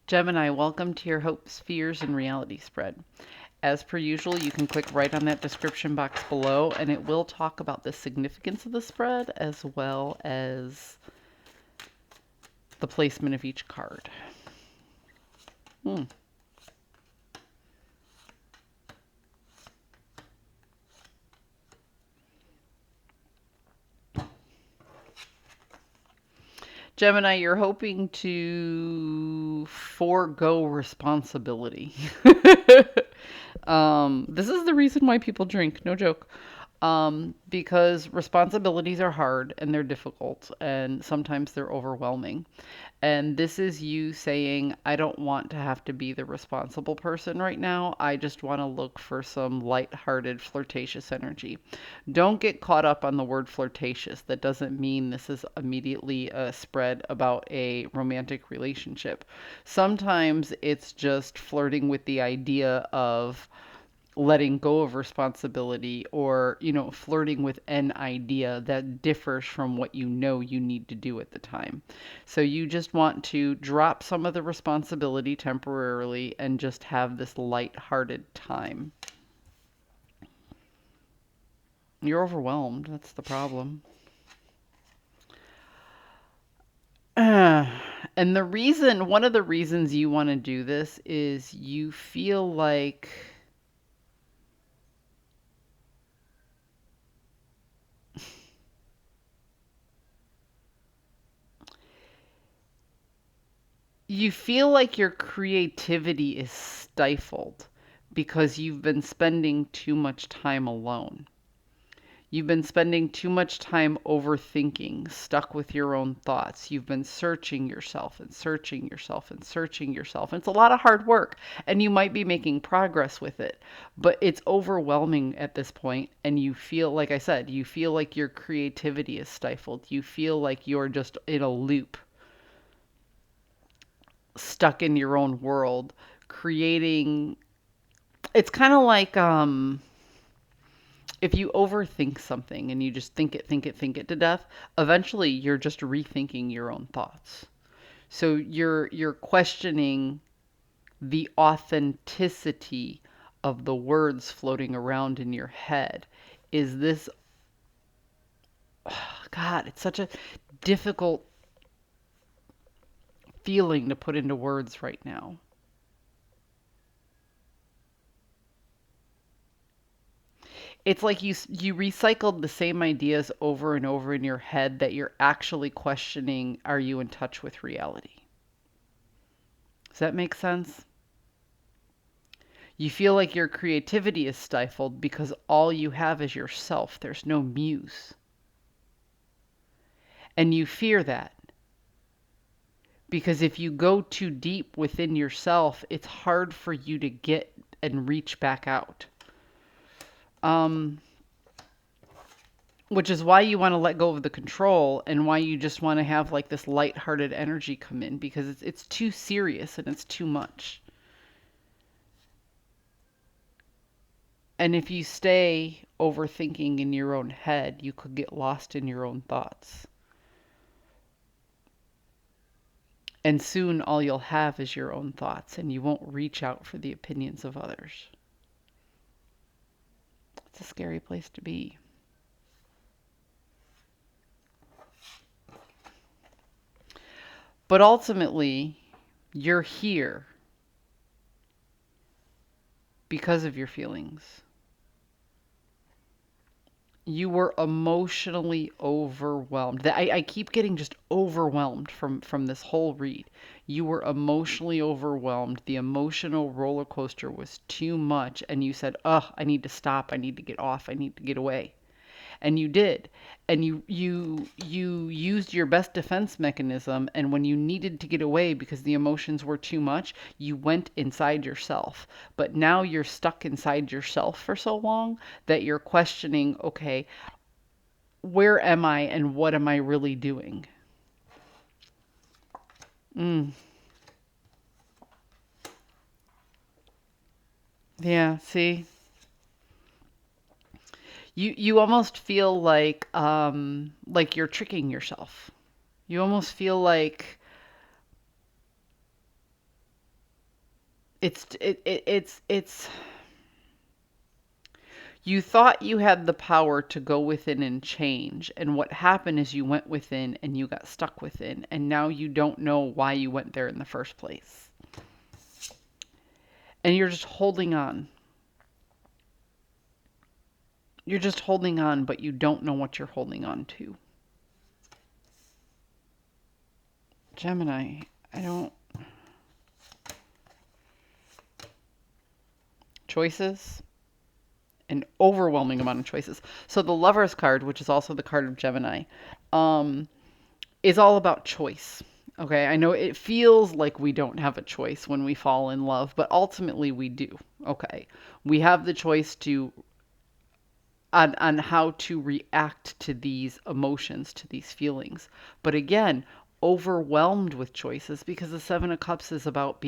Gemini, welcome to your hopes, fears, and reality spread. As per usual, you can click right on that description box below, and it will talk about the significance of the spread as well as the placement of each card. Hmm. Gemini, you're hoping to forego responsibility. This is the reason why people drink, no joke. Because responsibilities are hard and they're difficult and sometimes they're overwhelming. And this is you saying, I don't want to have to be the responsible person right now. I just want to look for some light-hearted, flirtatious energy. Don't get caught up on the word flirtatious. That doesn't mean this is immediately a spread about a romantic relationship. Sometimes it's just flirting with the idea of letting go of responsibility or, flirting with an idea that differs from what you know you need to do at the time. So you just want to drop some of the responsibility temporarily and just have this light-hearted time. You're overwhelmed. That's the problem. And one of the reasons you want to do this is you feel like your creativity is stifled because you've been spending too much time alone. You've been spending too much time overthinking, stuck with your own thoughts. You've been searching yourself and searching yourself and searching yourself. And it's a lot of hard work, and you might be making progress with it, but it's overwhelming at this point, and you feel, like I said, you feel like your creativity is stifled. You feel like you're just in a loop, stuck in your own world, creating. It's kind of like if you overthink something and you just think it to death, eventually you're just rethinking your own thoughts. So you're questioning the authenticity of the words floating around in your head. Is this, oh God, it's such a difficult feeling to put into words right now. It's like you recycled the same ideas over and over in your head that you're actually questioning, are you in touch with reality? Does that make sense? You feel like your creativity is stifled because all you have is yourself. There's no muse. And you fear that because if you go too deep within yourself, it's hard for you to get and reach back out. Um, which is why you want to let go of the control and why you just want to have like this light-hearted energy come in because it's too serious and it's too much. And if you stay overthinking in your own head, you could get lost in your own thoughts. And soon all you'll have is your own thoughts and you won't reach out for the opinions of others. It's a scary place to be. But ultimately, you're here because of your feelings. You were emotionally overwhelmed. I keep getting just overwhelmed from this whole read. You were emotionally overwhelmed. The emotional roller coaster was too much, and you said, "Ugh, I need to stop. I need to get off. I need to get away." And you did. And you used your best defense mechanism, and when you needed to get away because the emotions were too much, you went inside yourself. But now you're stuck inside yourself for so long that you're questioning, okay, where am I and what am I really doing? Mm, yeah, see? You almost feel like you're tricking yourself. You almost feel like It's you thought you had the power to go within and change, and what happened is you went within and you got stuck within, and now you don't know why you went there in the first place. And you're just holding on. You're just holding on, but you don't know what you're holding on to. Gemini, I don't. Choices? An overwhelming amount of choices. So the Lover's card, which is also the card of Gemini, um, is all about choice. Okay, I know it feels like we don't have a choice when we fall in love, but ultimately we do. Okay, we have the choice to on how to react to these emotions, to these feelings. But again, overwhelmed with choices because the 7 of Cups is about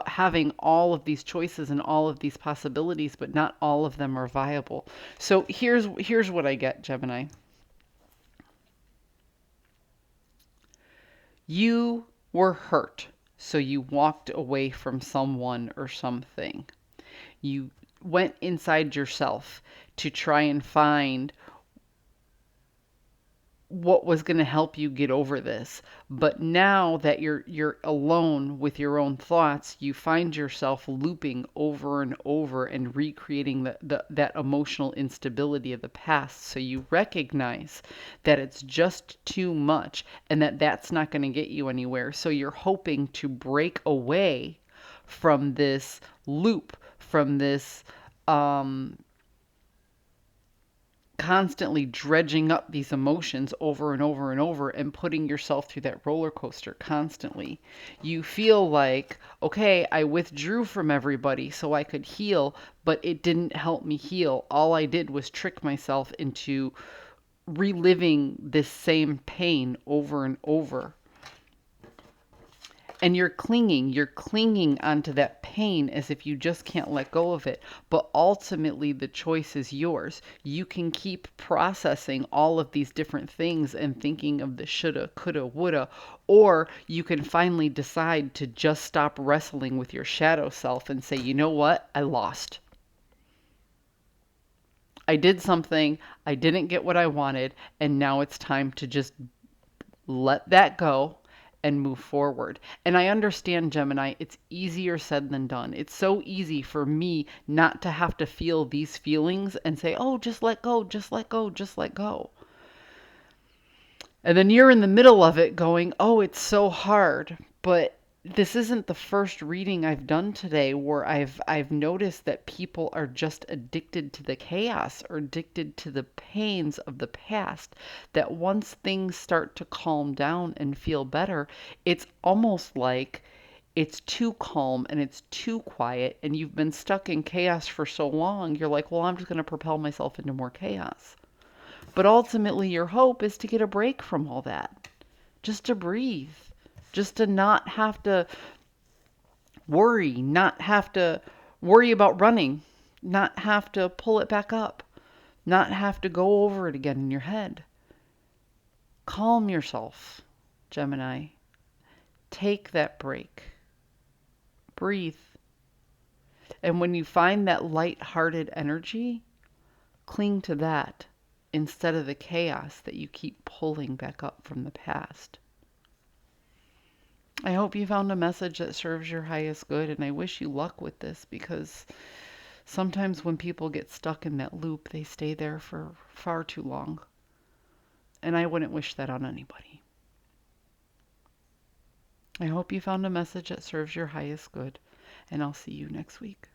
having all of these choices and all of these possibilities, but not all of them are viable. So here's what I get, Gemini. You were hurt, so you walked away from someone or something. You went inside yourself to try and find what was going to help you get over this. But now that you're alone with your own thoughts, you find yourself looping over and over and recreating that emotional instability of the past. So you recognize that it's just too much and that that's not going to get you anywhere. So you're hoping to break away from this loop, from this constantly dredging up these emotions over and over and over and putting yourself through that roller coaster constantly. You feel like, okay, I withdrew from everybody so I could heal, but it didn't help me heal. All I did was trick myself into reliving this same pain over and over. And you're clinging onto that pain as if you just can't let go of it. But ultimately, the choice is yours. You can keep processing all of these different things and thinking of the shoulda, coulda, woulda, or you can finally decide to just stop wrestling with your shadow self and say, you know what? I lost. I did something, I didn't get what I wanted, and now it's time to just let that go and move forward. And I understand, Gemini, it's easier said than done. It's so easy for me not to have to feel these feelings and say, oh, just let go, just let go, just let go. And then you're in the middle of it going, oh, it's so hard. But this isn't the first reading I've done today where I've noticed that people are just addicted to the chaos or addicted to the pains of the past. That once things start to calm down and feel better, it's almost like it's too calm and it's too quiet and you've been stuck in chaos for so long, you're like, well, I'm just going to propel myself into more chaos. But ultimately, your hope is to get a break from all that, just to breathe, just to not have to worry, not have to worry about running, not have to pull it back up, not have to go over it again in your head. Calm yourself, Gemini. Take that break. Breathe. And when you find that light-hearted energy, cling to that instead of the chaos that you keep pulling back up from the past. I hope you found a message that serves your highest good, and I wish you luck with this because sometimes when people get stuck in that loop, they stay there for far too long. And I wouldn't wish that on anybody. I hope you found a message that serves your highest good, and I'll see you next week.